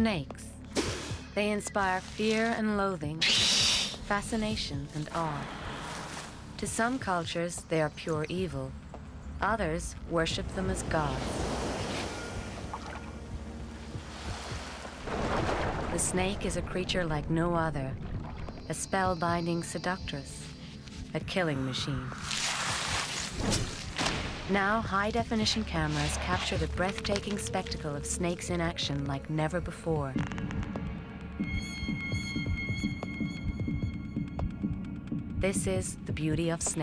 Snakes. They inspire fear and loathing, fascination and awe. To some cultures, they are pure evil. Others worship them as gods. The snake is a creature like no other, a spellbinding seductress, a killing machine. Now, high-definition cameras capture the breathtaking spectacle of snakes in action like never before. This is the beauty of snakes.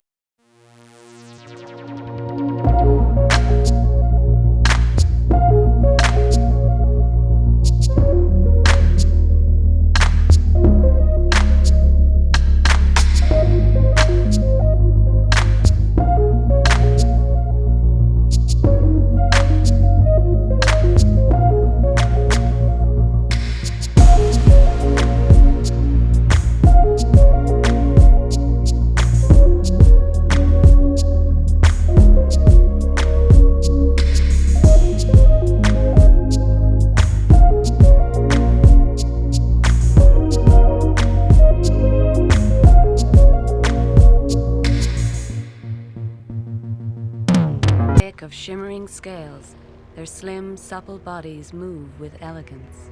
Of shimmering scales, their slim, supple bodies move with elegance.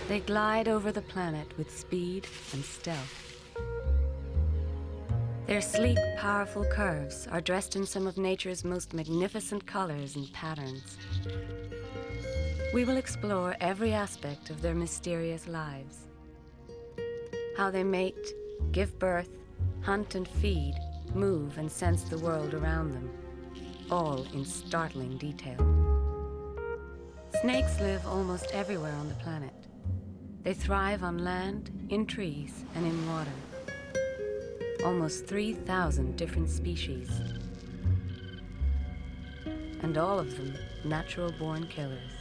They glide over the planet with speed and stealth. Their sleek, powerful curves are dressed in some of nature's most magnificent colors and patterns. We will explore every aspect of their mysterious lives. How they mate, give birth, hunt and feed, move and sense the world around them, all in startling detail. Snakes live almost everywhere on the planet. They thrive on land, in trees, and in water. Almost 3,000 different species. And all of them natural-born killers.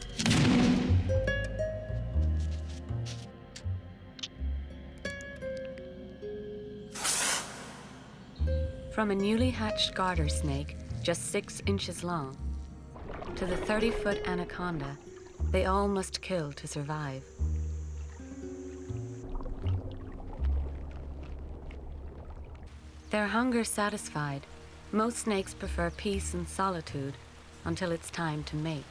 From a newly hatched garter snake, just 6 inches long, to the 30-foot anaconda, they all must kill to survive. Their hunger satisfied, most snakes prefer peace and solitude until it's time to mate.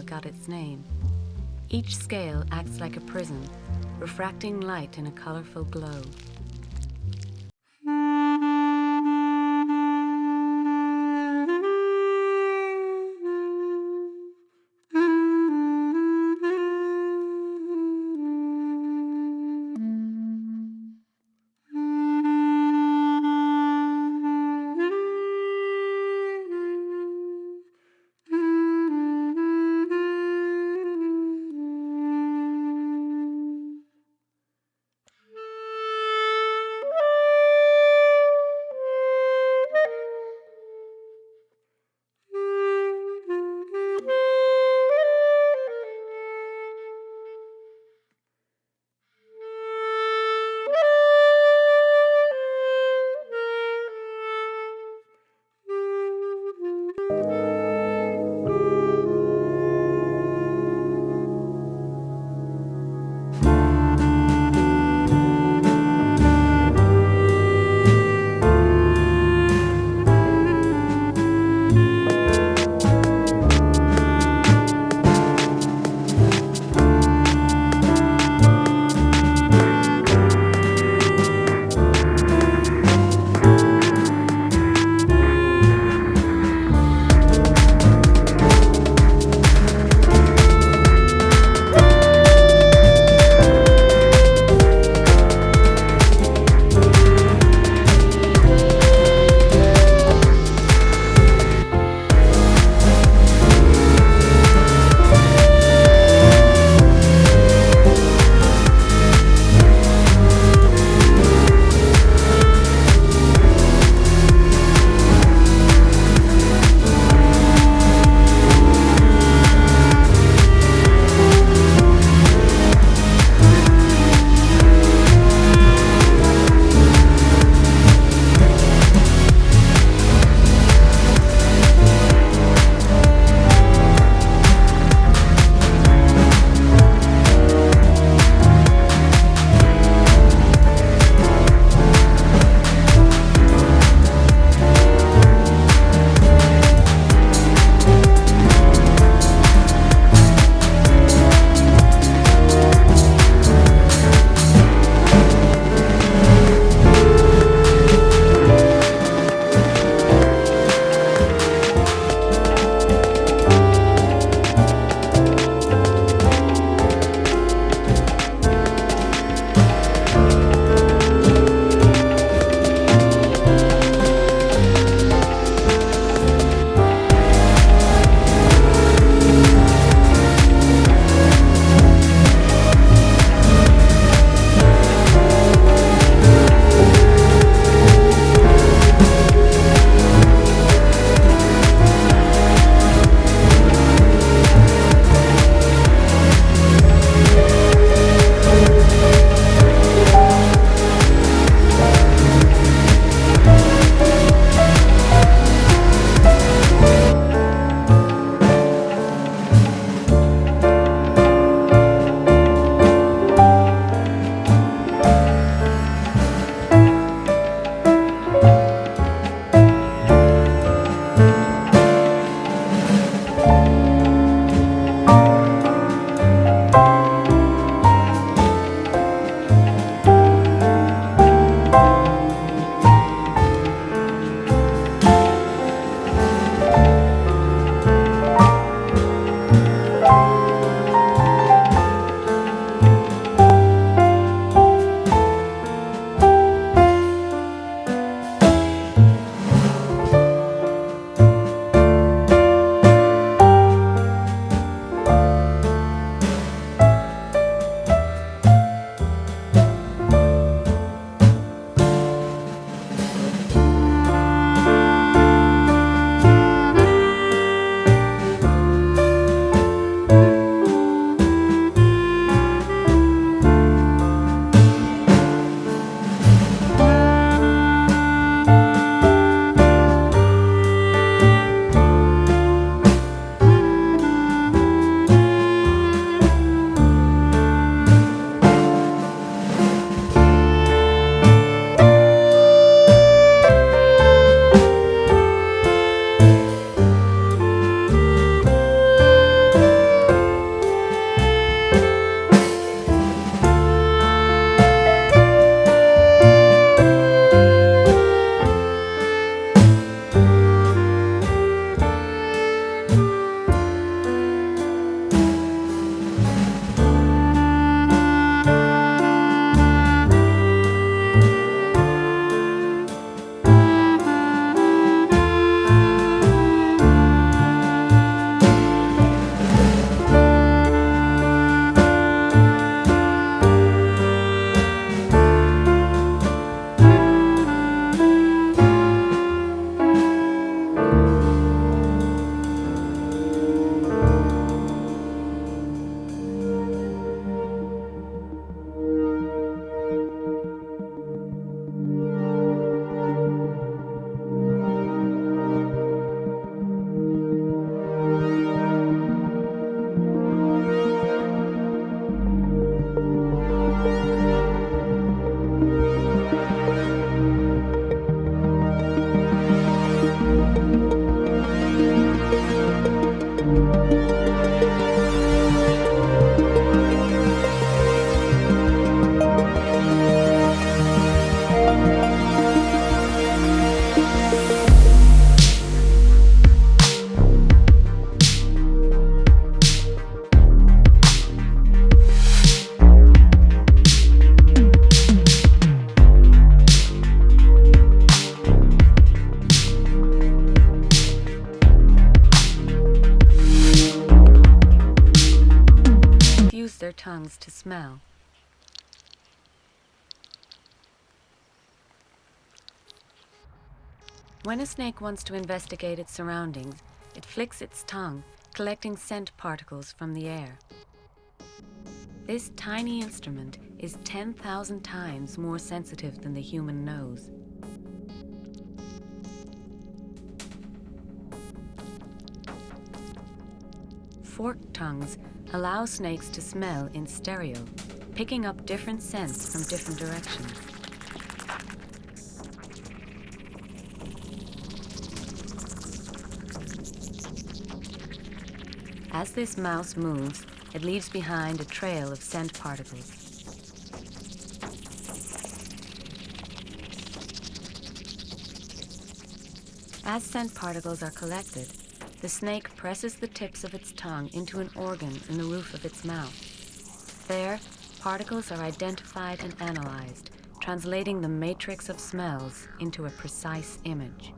Got its name. Each scale acts like a prism, refracting light in a colorful glow. tongues to smell. When a snake wants to investigate its surroundings, it flicks its tongue, collecting scent particles from the air. This tiny instrument is 10,000 times more sensitive than the human nose. Forked tongues allow snakes to smell in stereo, picking up different scents from different directions. As this mouse moves, it leaves behind a trail of scent particles. As scent particles are collected, the snake presses the tips of its tongue into an organ in the roof of its mouth. There, particles are identified and analyzed, translating the matrix of smells into a precise image.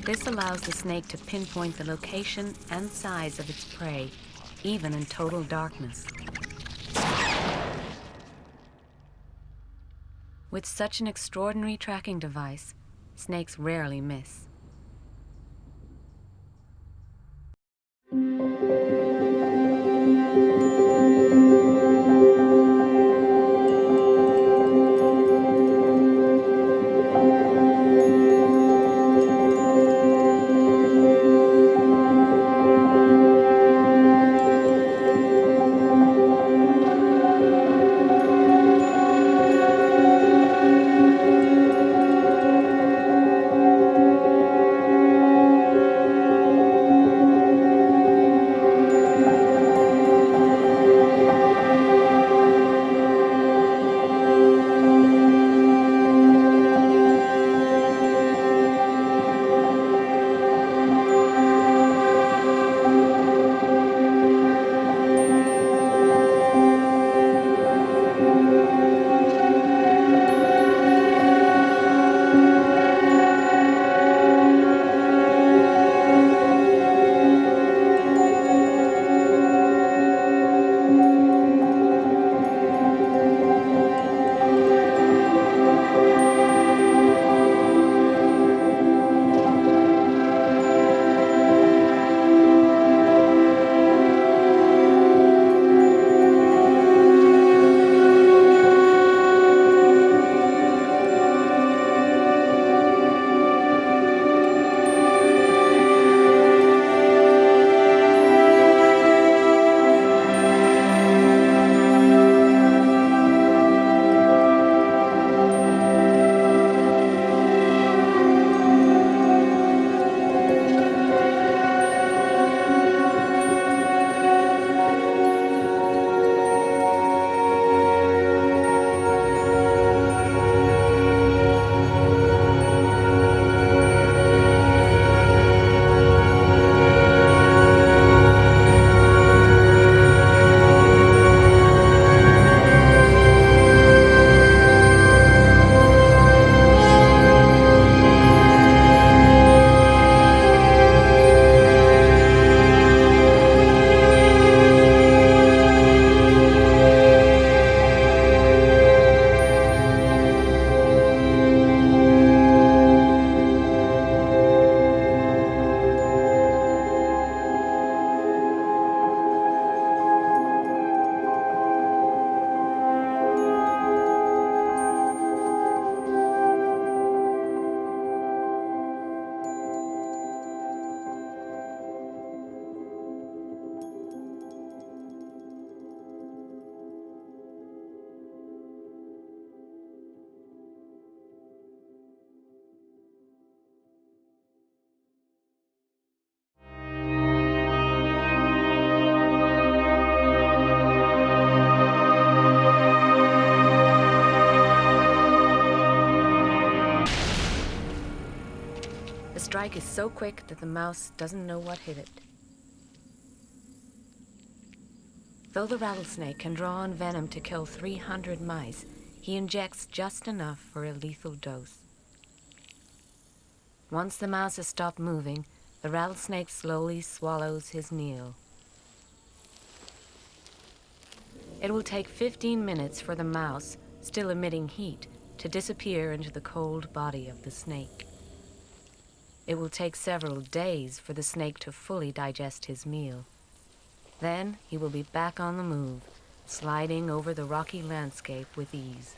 This allows the snake to pinpoint the location and size of its prey, even in total darkness. With such an extraordinary tracking device, snakes rarely miss. The strike is so quick that the mouse doesn't know what hit it. Though the rattlesnake can draw on venom to kill 300 mice, he injects just enough for a lethal dose. Once the mouse has stopped moving, the rattlesnake slowly swallows his meal. It will take 15 minutes for the mouse, still emitting heat, to disappear into the cold body of the snake. It will take several days for the snake to fully digest his meal. Then he will be back on the move, sliding over the rocky landscape with ease.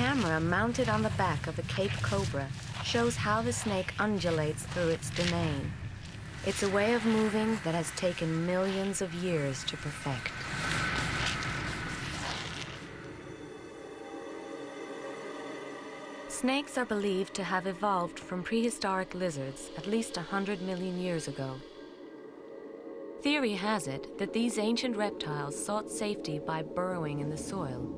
A camera mounted on the back of the Cape Cobra shows how the snake undulates through its domain. It's a way of moving that has taken millions of years to perfect. Snakes are believed to have evolved from prehistoric lizards at least 100 million years ago. Theory has it that these ancient reptiles sought safety by burrowing in the soil.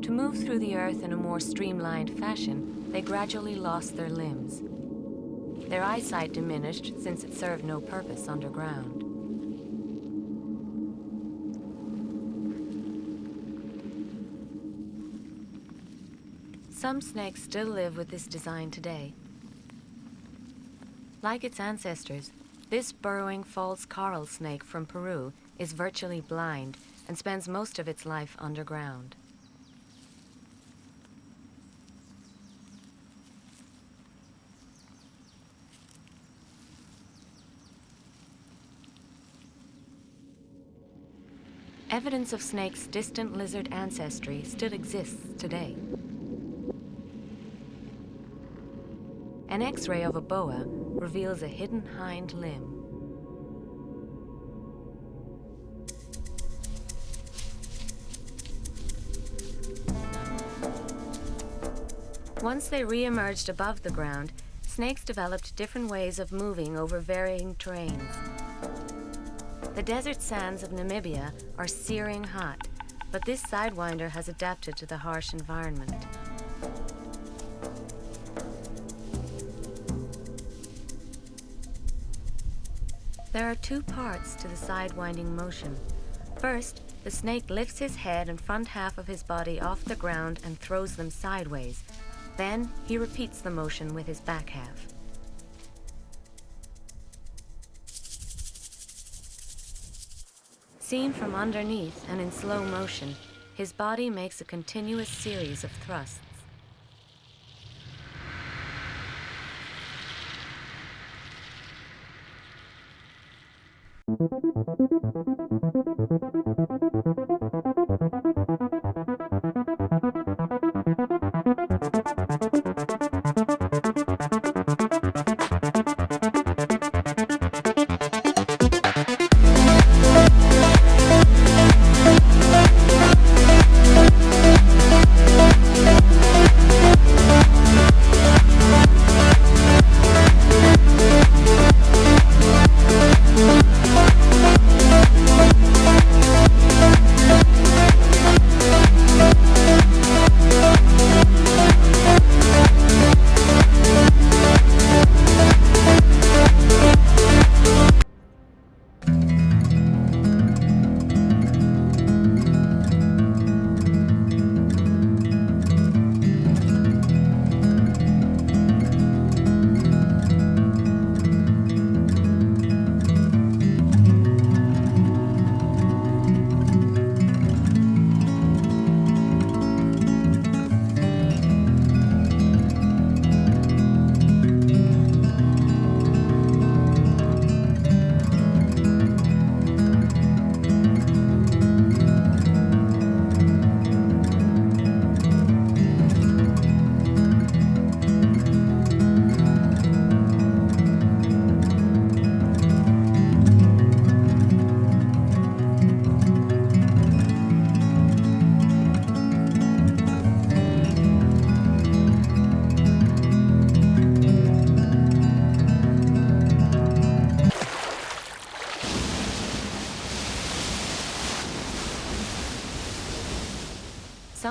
To move through the earth in a more streamlined fashion, they gradually lost their limbs. Their eyesight diminished since it served no purpose underground. Some snakes still live with this design today. Like its ancestors, this burrowing false coral snake from Peru is virtually blind and spends most of its life underground. Evidence of snakes' distant lizard ancestry still exists today. An X-ray of a boa reveals a hidden hind limb. Once they re-emerged above the ground, snakes developed different ways of moving over varying terrains. The desert sands of Namibia are searing hot, but this sidewinder has adapted to the harsh environment. There are two parts to the sidewinding motion. First, the snake lifts his head and front half of his body off the ground and throws them sideways. Then he repeats the motion with his back half. Seen from underneath and in slow motion, his body makes a continuous series of thrusts.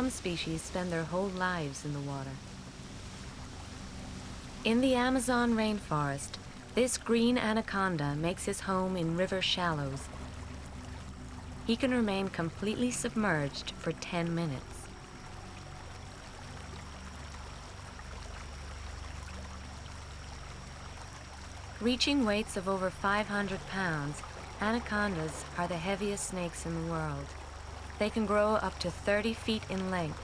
Some species spend their whole lives in the water. In the Amazon rainforest, this green anaconda makes his home in river shallows. He can remain completely submerged for 10 minutes. Reaching weights of over 500 pounds, anacondas are the heaviest snakes in the world. They can grow up to 30 feet in length,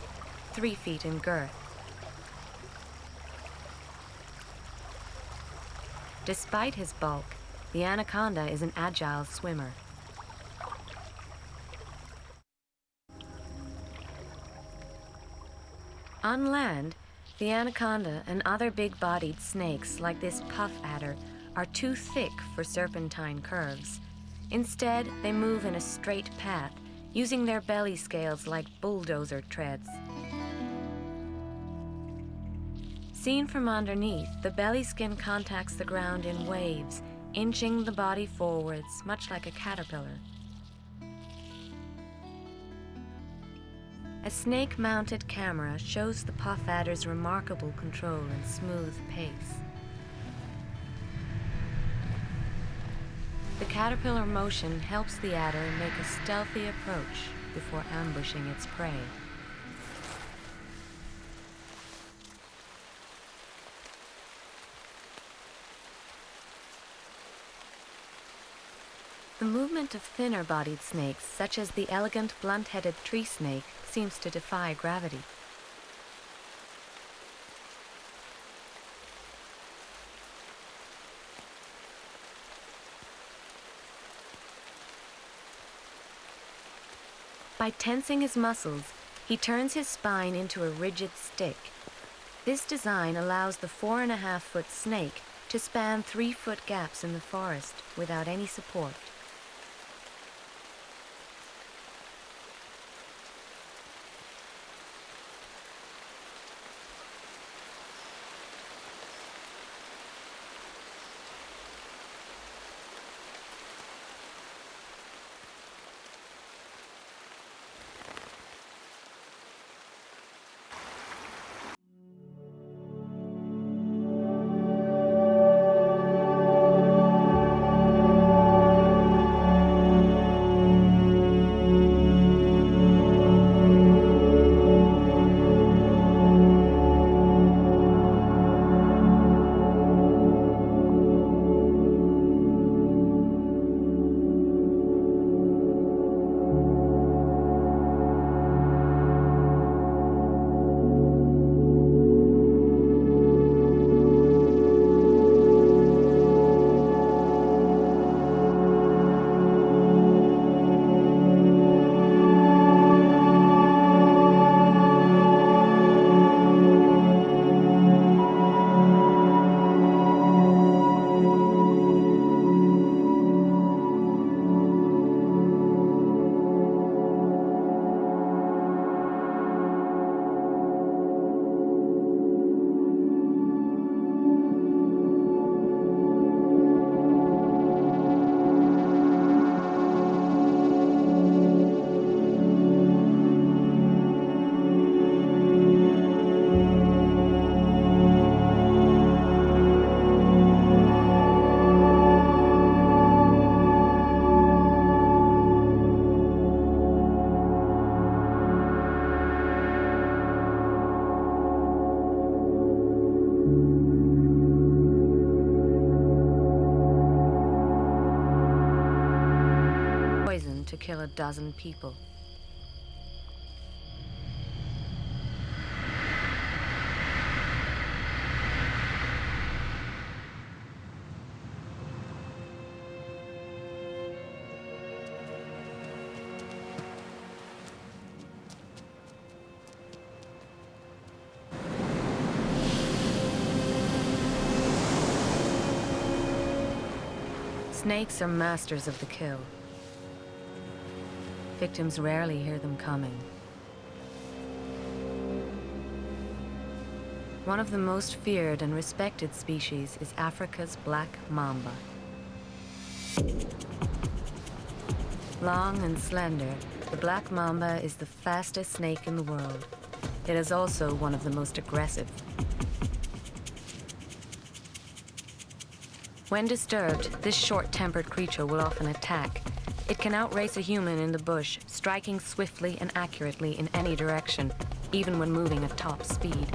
3 feet in girth. Despite his bulk, the anaconda is an agile swimmer. On land, the anaconda and other big-bodied snakes like this puff adder are too thick for serpentine curves. Instead, they move in a straight path, using their belly scales like bulldozer treads. Seen from underneath, the belly skin contacts the ground in waves, inching the body forwards, much like a caterpillar. A snake-mounted camera shows the puff adder's remarkable control and smooth pace. The caterpillar motion helps the adder make a stealthy approach before ambushing its prey. The movement of thinner-bodied snakes, such as the elegant blunt-headed tree snake, seems to defy gravity. By tensing his muscles, he turns his spine into a rigid stick. This design allows the 4.5-foot snake to span 3-foot gaps in the forest without any support. kill a dozen people. Snakes are masters of the kill. Victims rarely hear them coming. One of the most feared and respected species is Africa's black mamba. Long and slender, the black mamba is the fastest snake in the world. It is also one of the most aggressive. When disturbed, this short-tempered creature will often attack. It can outrace a human in the bush, striking swiftly and accurately in any direction, even when moving at top speed.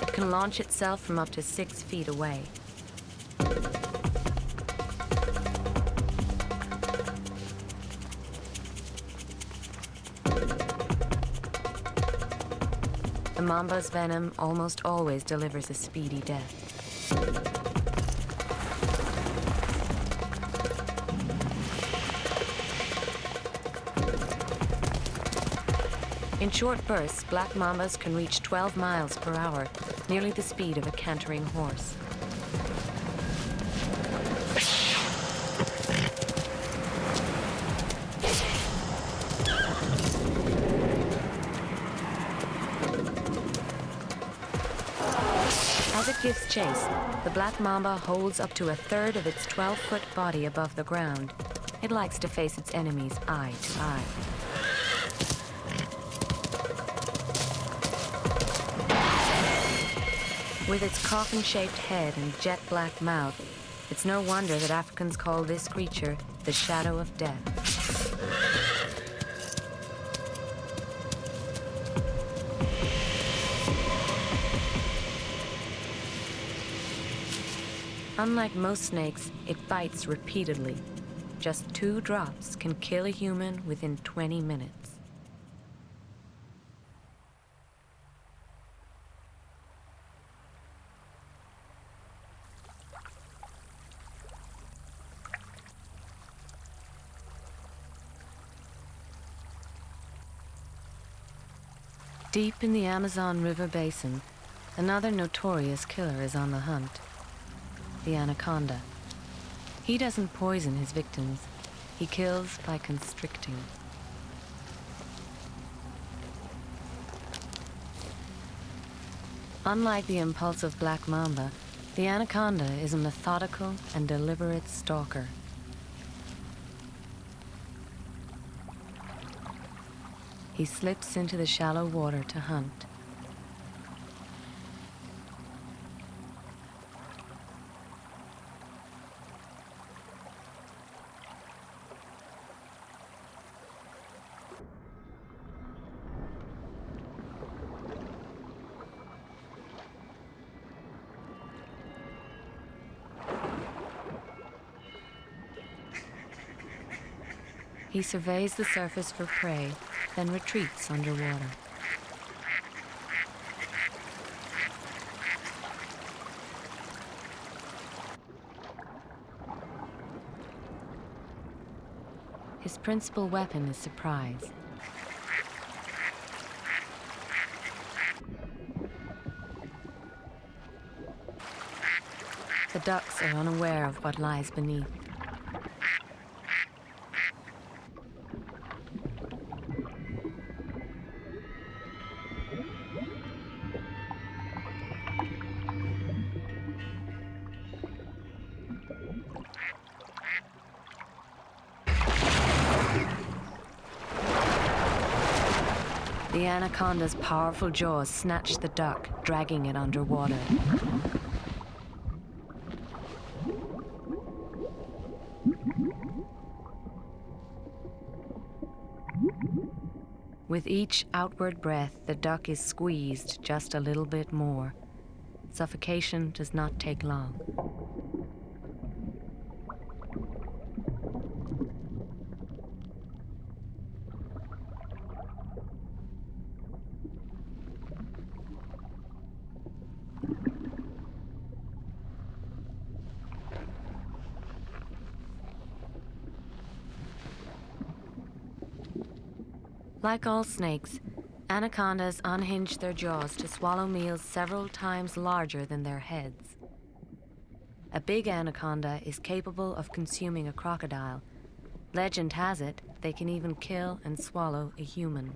It can launch itself from up to 6 feet away. The mamba's venom almost always delivers a speedy death. In short bursts, black mambas can reach 12 miles per hour, nearly the speed of a cantering horse. As it gives chase, the black mamba holds up to a third of its 12-foot body above the ground. It likes to face its enemies eye to eye. With its coffin-shaped head and jet-black mouth, it's no wonder that Africans call this creature the shadow of death. Unlike most snakes, it bites repeatedly. Just 2 drops can kill a human within 20 minutes. Deep in the Amazon River basin, another notorious killer is on the hunt, the anaconda. He doesn't poison his victims. He kills by constricting. Unlike the impulsive black mamba, the anaconda is a methodical and deliberate stalker. He slips into the shallow water to hunt. He surveys the surface for prey, then retreats underwater. His principal weapon is surprise. The ducks are unaware of what lies beneath. The anaconda's powerful jaws snatch the duck, dragging it underwater. With each outward breath, the duck is squeezed just a little bit more. Suffocation does not take long. Like all snakes, anacondas unhinge their jaws to swallow meals several times larger than their heads. A big anaconda is capable of consuming a crocodile. Legend has it they can even kill and swallow a human.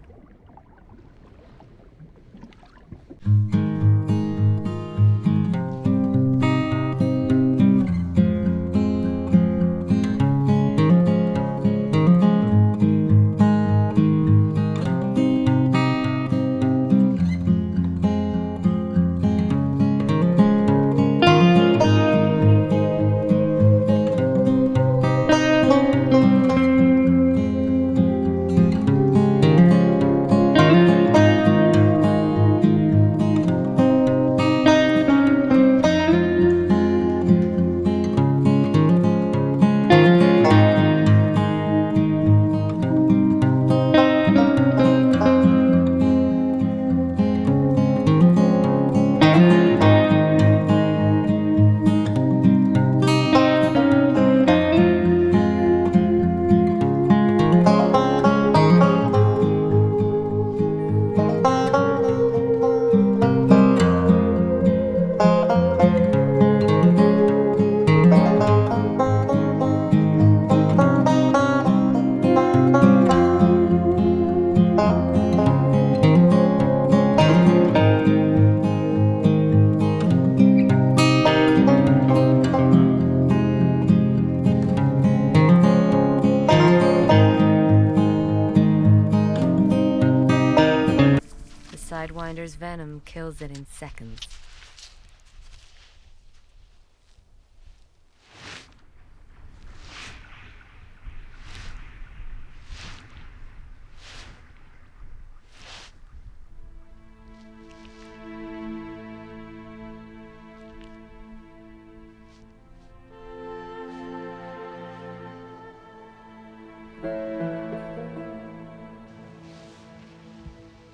Sidewinder's venom kills it in seconds.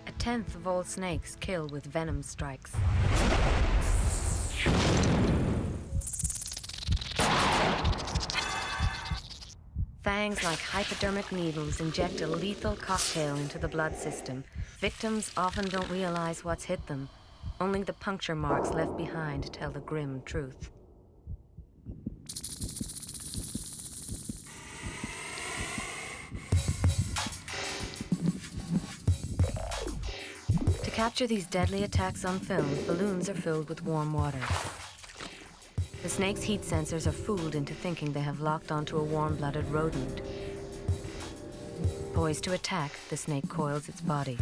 A tenth of all snakes kill with venom strikes. Fangs like hypodermic needles inject a lethal cocktail into the blood system. Victims often don't realize what's hit them. Only the puncture marks left behind tell the grim truth. To capture these deadly attacks on film, balloons are filled with warm water. The snake's heat sensors are fooled into thinking they have locked onto a warm-blooded rodent. Poised to attack, the snake coils its body.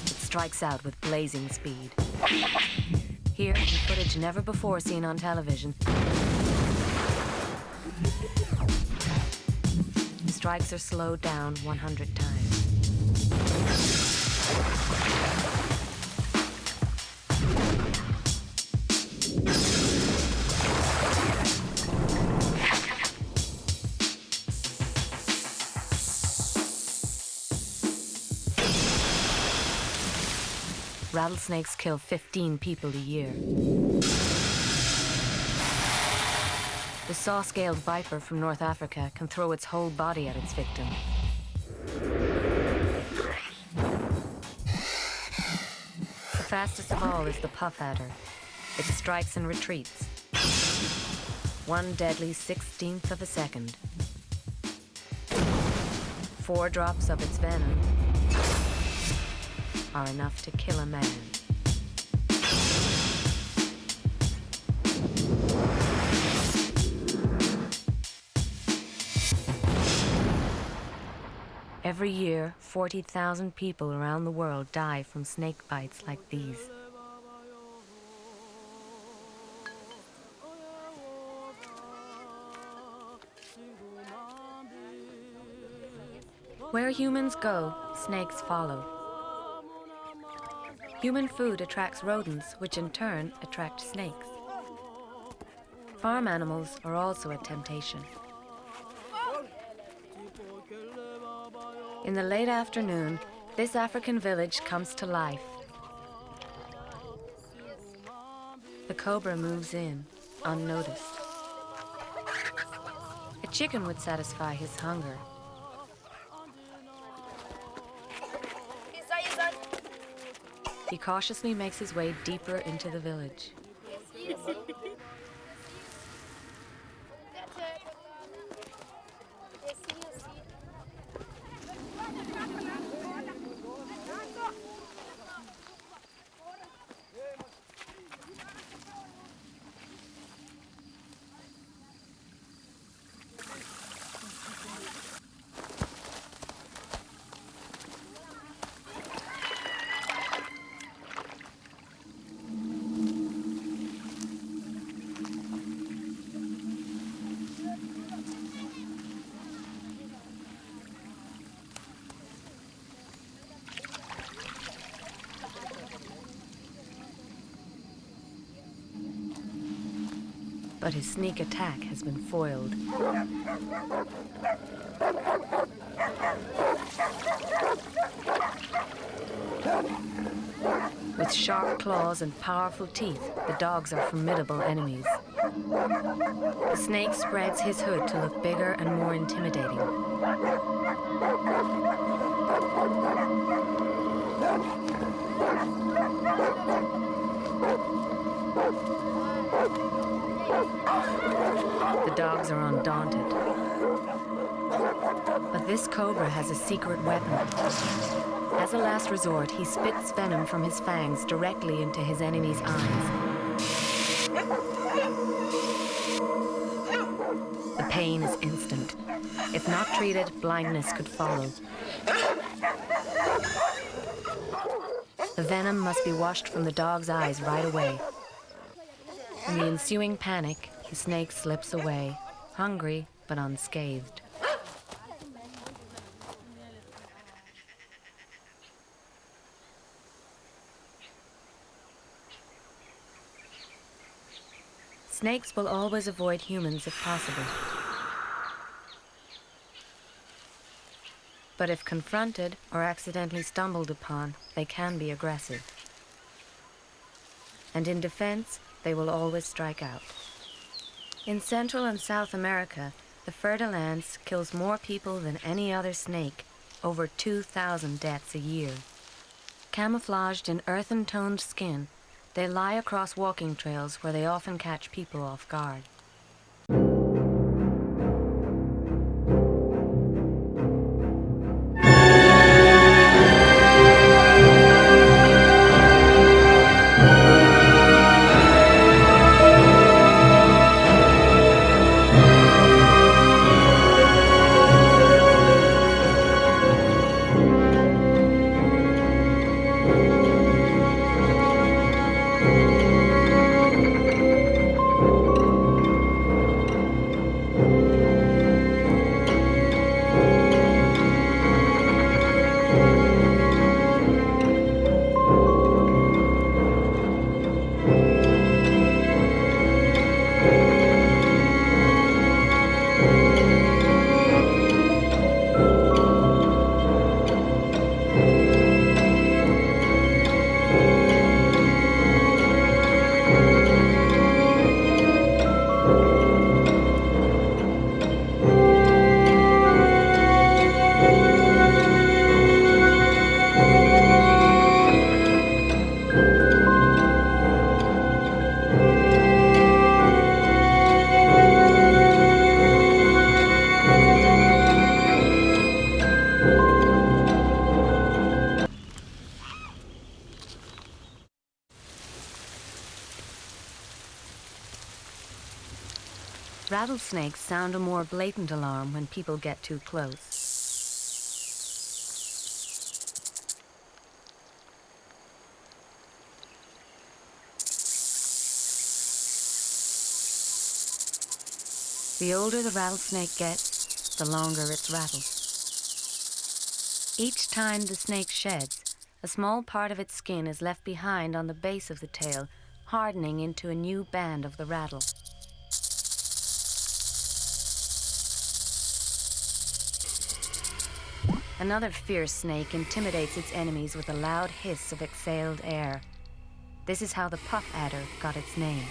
It strikes out with blazing speed. Here, in footage never before seen on television, the strikes are slowed down 100 times. Rattlesnakes kill 15 people a year. The saw-scaled viper from North Africa can throw its whole body at its victim. The fastest of all is the puff adder. It strikes and retreats. One deadly 16th of a second. 4 drops of its venom are enough to kill a man. Every year, 40,000 people around the world die from snake bites like these. Where humans go, snakes follow. Human food attracts rodents, which in turn attract snakes. Farm animals are also a temptation. In the late afternoon, this African village comes to life. The cobra moves in, unnoticed. It chicken would satisfy his hunger. He cautiously makes his way deeper into the village. But his sneak attack has been foiled. With sharp claws and powerful teeth, the dogs are formidable enemies. The snake spreads his hood to look bigger and more intimidating. The dogs are undaunted. But this cobra has a secret weapon. As a last resort, he spits venom from his fangs directly into his enemy's eyes. The pain is instant. If not treated, blindness could follow. The venom must be washed from the dog's eyes right away. In the ensuing panic, the snake slips away, hungry but unscathed. Snakes will always avoid humans if possible. But if confronted or accidentally stumbled upon, they can be aggressive. And in defense, they will always strike out. In Central and South America, the fer-de-lance kills more people than any other snake, over 2,000 deaths a year. Camouflaged in earthen-toned skin, they lie across walking trails where they often catch people off guard. Rattlesnakes sound a more blatant alarm when people get too close. The older the rattlesnake gets, the longer its rattles. Each time the snake sheds, a small part of its skin is left behind on the base of the tail, hardening into a new band of the rattle. Another fierce snake intimidates its enemies with a loud hiss of exhaled air. This is how the puff adder got its name.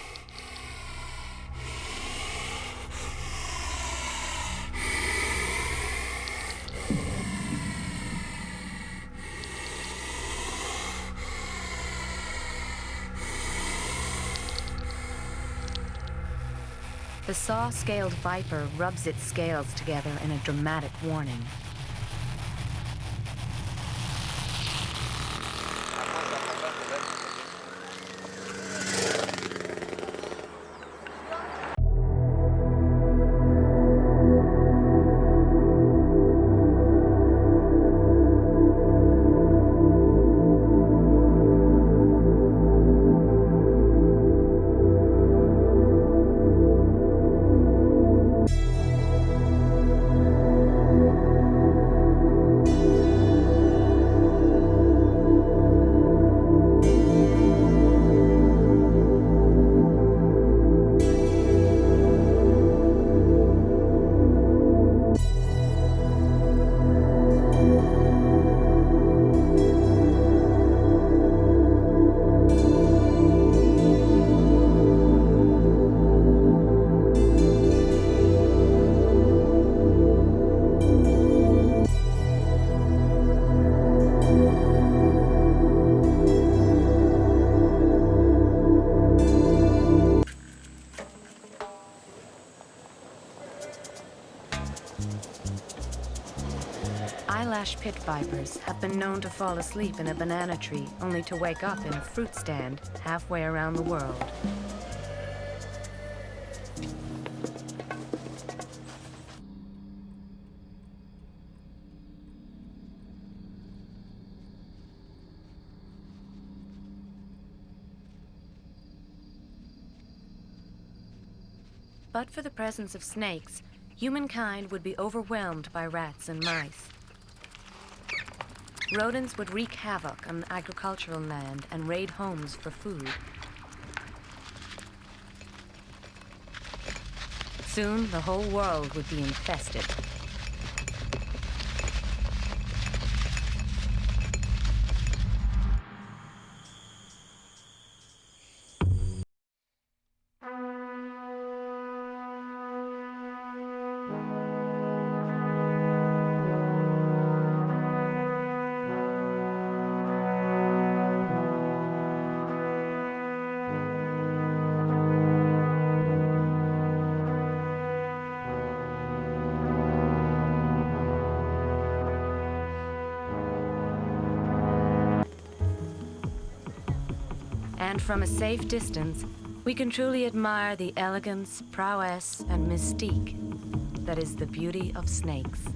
The saw-scaled viper rubs its scales together in a dramatic warning. Eyelash pit vipers have been known to fall asleep in a banana tree only to wake up in a fruit stand halfway around the world. But for the presence of snakes, humankind would be overwhelmed by rats and mice. Rodents would wreak havoc on agricultural land and raid homes for food. Soon, the whole world would be infested. And from a safe distance, we can truly admire the elegance, prowess, and mystique that is the beauty of snakes.